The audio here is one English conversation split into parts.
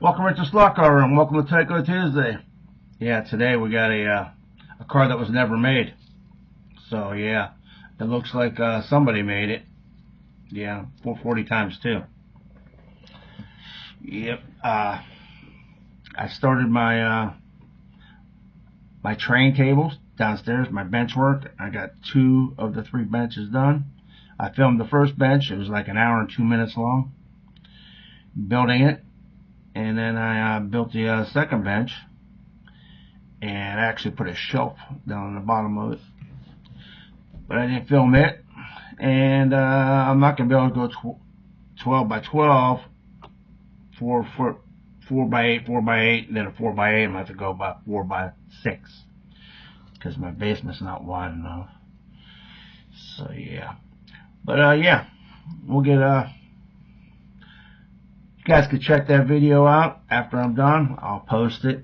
Welcome to Slot Car Room. Welcome to Taco Tuesday. Yeah, today we got a car that was never made. So yeah, it looks like somebody made it. Yeah, 440 times 2. Yep. I started my my train cables downstairs, my bench work. I got 2 of the 3 benches done. I filmed the first bench. It was like an hour and 2 minutes long, building it. And then I built the second bench, and I actually put a shelf down on the bottom of it. But I didn't film it, and I'm not going to be able to go 12 by 12, 4 foot, 4 by 8, 4 by 8, and then a 4 by 8. I'm going to have to go about 4 by 6 because my basement's not wide enough. So yeah, but yeah, we'll get you guys can check that video out after I'm done. I'll post it,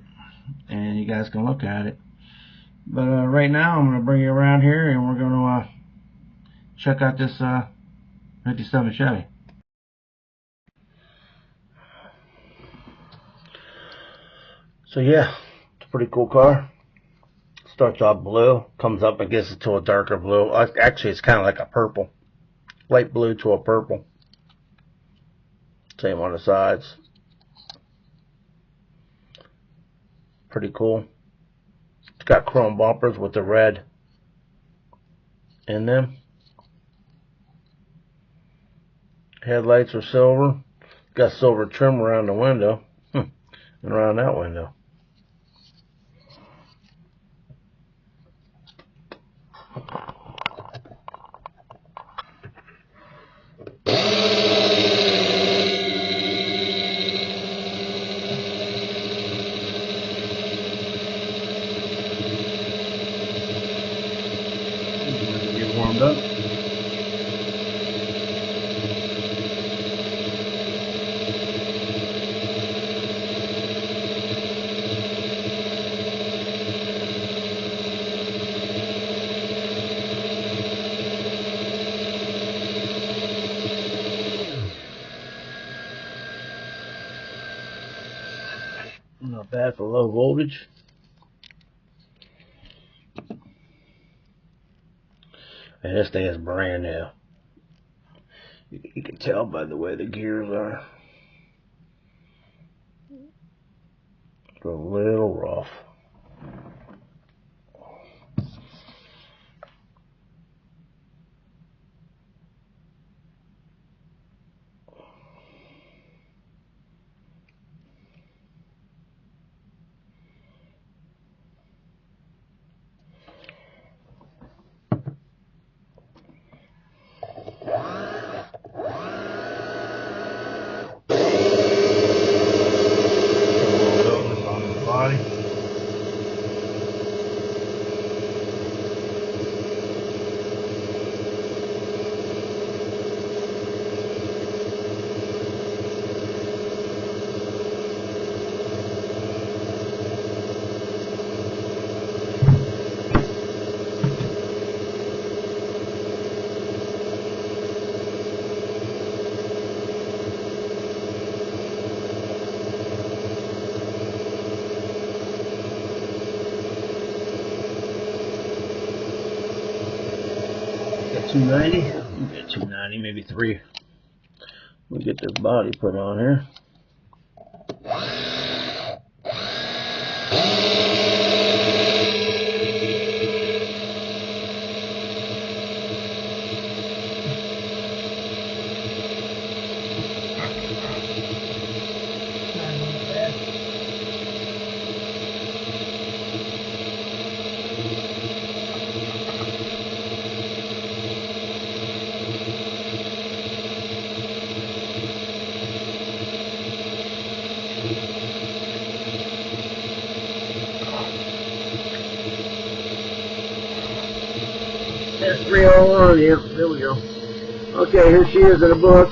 and you guys can look at it. But right now, I'm going to bring you around here, and we're going to check out this 57 Chevy. So yeah, it's a pretty cool car. Starts off blue, comes up and gets it to a darker blue. Actually, it's kind of like a purple. Light blue to a purple. Same on the sides. Pretty cool. It's got chrome bumpers with the red in them. Headlights are silver. Got silver trim around the window and around that window. Get warmed up. Not bad for low voltage. And this thing is brand new. You can tell by the way the gears are. It's a little rough. Got 290. We got 290, maybe 3. We'll get this body put on here. That's 301, yep, there we go. Okay, here she is in the book.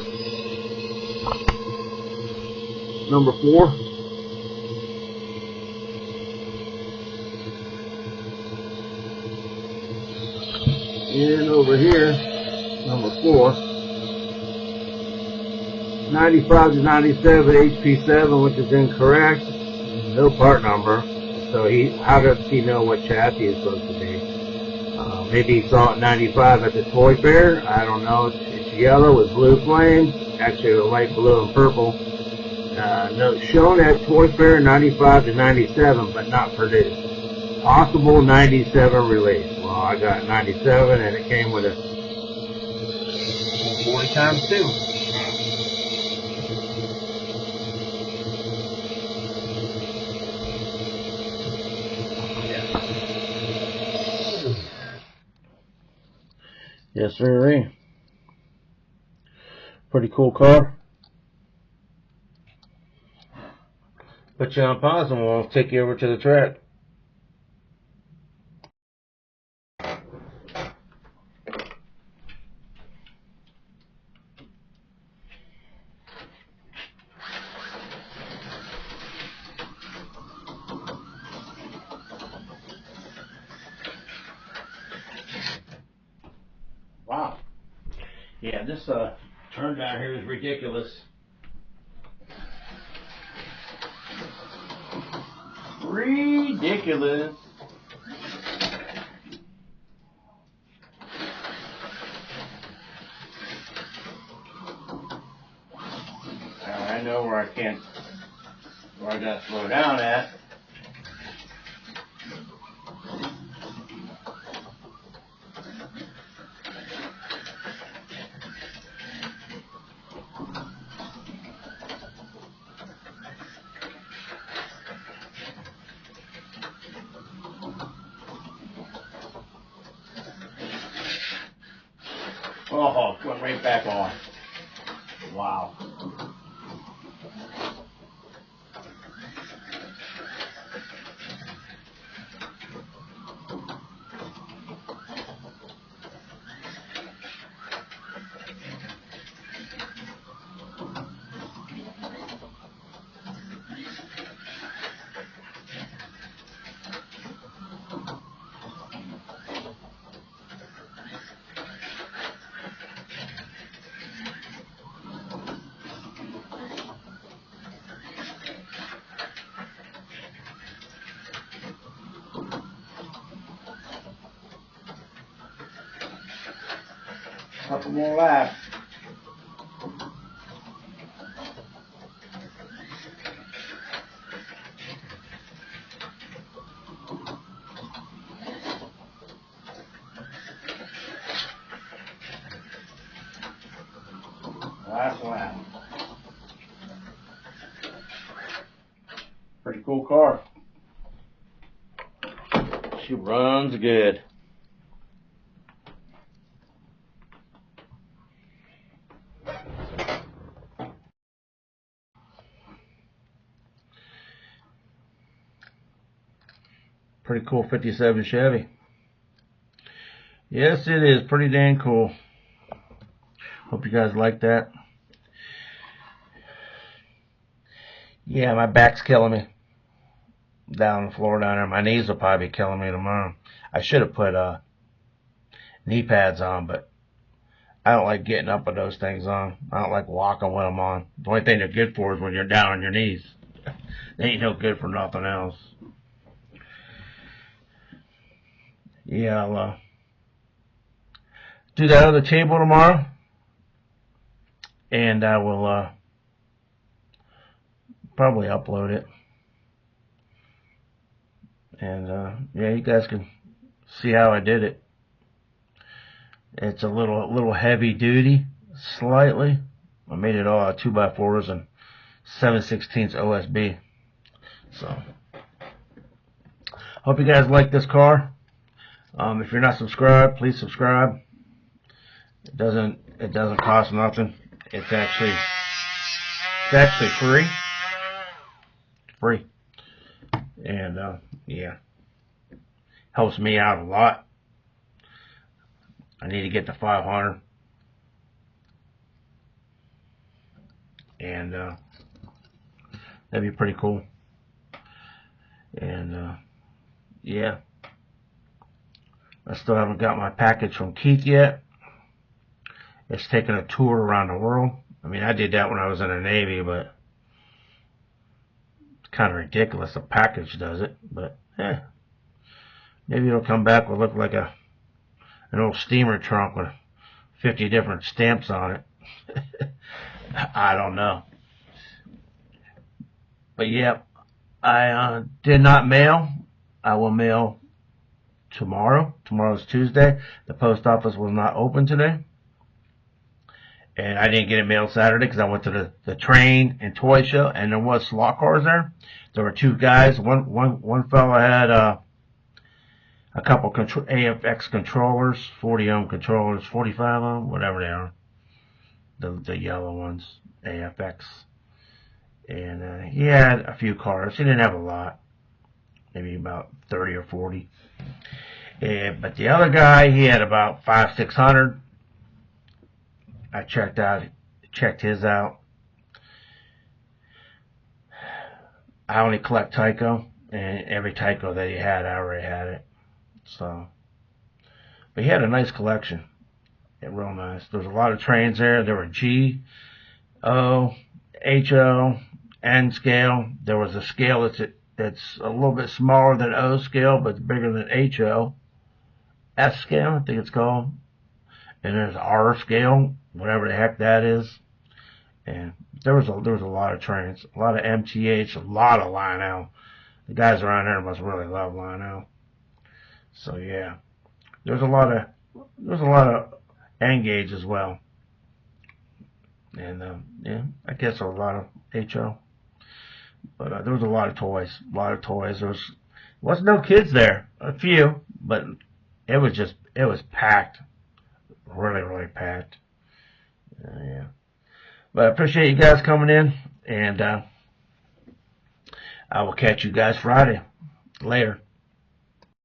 Number 4. And over here, number 4. 95 to 97 HP7, which is incorrect. No part number. So how does he know what chassis is supposed to be? Maybe he saw it 95 at the toy fair. I don't know. It's yellow with blue flames. Actually, the light blue and purple. No, shown at toy fair 95 to 97, but not produced. Possible 97 release. Well, I got 97, and it came with a 40 times 2. Yes, sir. Pretty cool car. Put you on pause and we'll take you over to the track. Wow. Yeah, this turn down here is ridiculous. Ridiculous. I know where I gotta slow down at. Oh, it went right back on. Wow. Couple more laps. Last lap. Pretty cool car. She runs good. Pretty cool 57 Chevy. Yes, it is pretty dang cool. Hope you guys like that. Yeah, my back's killing me down on the floor down there. My knees will probably be killing me tomorrow. I should have put knee pads on, but I don't like getting up with those things on. I don't like walking with them on. The only thing they're good for is when you're down on your knees. They ain't no good for nothing else. Yeah, I'll do that other table tomorrow, and I will probably upload it. And yeah, you guys can see how I did it. It's a little heavy duty, slightly. I made it all out of 2x4s and 7/16 OSB. So, hope you guys like this car. If you're not subscribed, please subscribe. It doesn't cost nothing. It's actually free. Free. And yeah, helps me out a lot. I need to get to 500, and that'd be pretty cool. And yeah, I still haven't got my package from Keith yet. It's taking a tour around the world. I mean, I did that when I was in the Navy, but it's kind of ridiculous. The package does it, but maybe it'll come back will look like an old steamer trunk with 50 different stamps on it. I don't know. But yeah, I did not mail. I will mail tomorrow. Tomorrow's Tuesday. The post office was not open today. And I didn't get it mailed Saturday because I went to the train and toy show, and there was slot cars there. There were two guys. One fella had a couple AFX controllers, 40 ohm controllers, 45 ohm, whatever they are, the yellow ones, AFX. And he had a few cars. He didn't have a lot, maybe about 30 or 40. But the other guy, he had about 600. I checked his out. I only collect Tyco, and every Tyco that he had, I already had it. So, but he had a nice collection. Yeah, real nice. There was a lot of trains there. There were G, O, HO, N scale. There was a scale that's a little bit smaller than O scale, but bigger than HO. S scale, I think it's called. And there's R scale, whatever the heck that is. And there was a lot of trains, a lot of MTH, a lot of Lionel. The guys around there must really love Lionel. So yeah, there's a lot of N gauge as well. And yeah, I guess a lot of HO. But there was a lot of toys, There wasn't no kids there, a few, but it was packed, really packed. Yeah. But I appreciate you guys coming in, and I will catch you guys Friday. Later.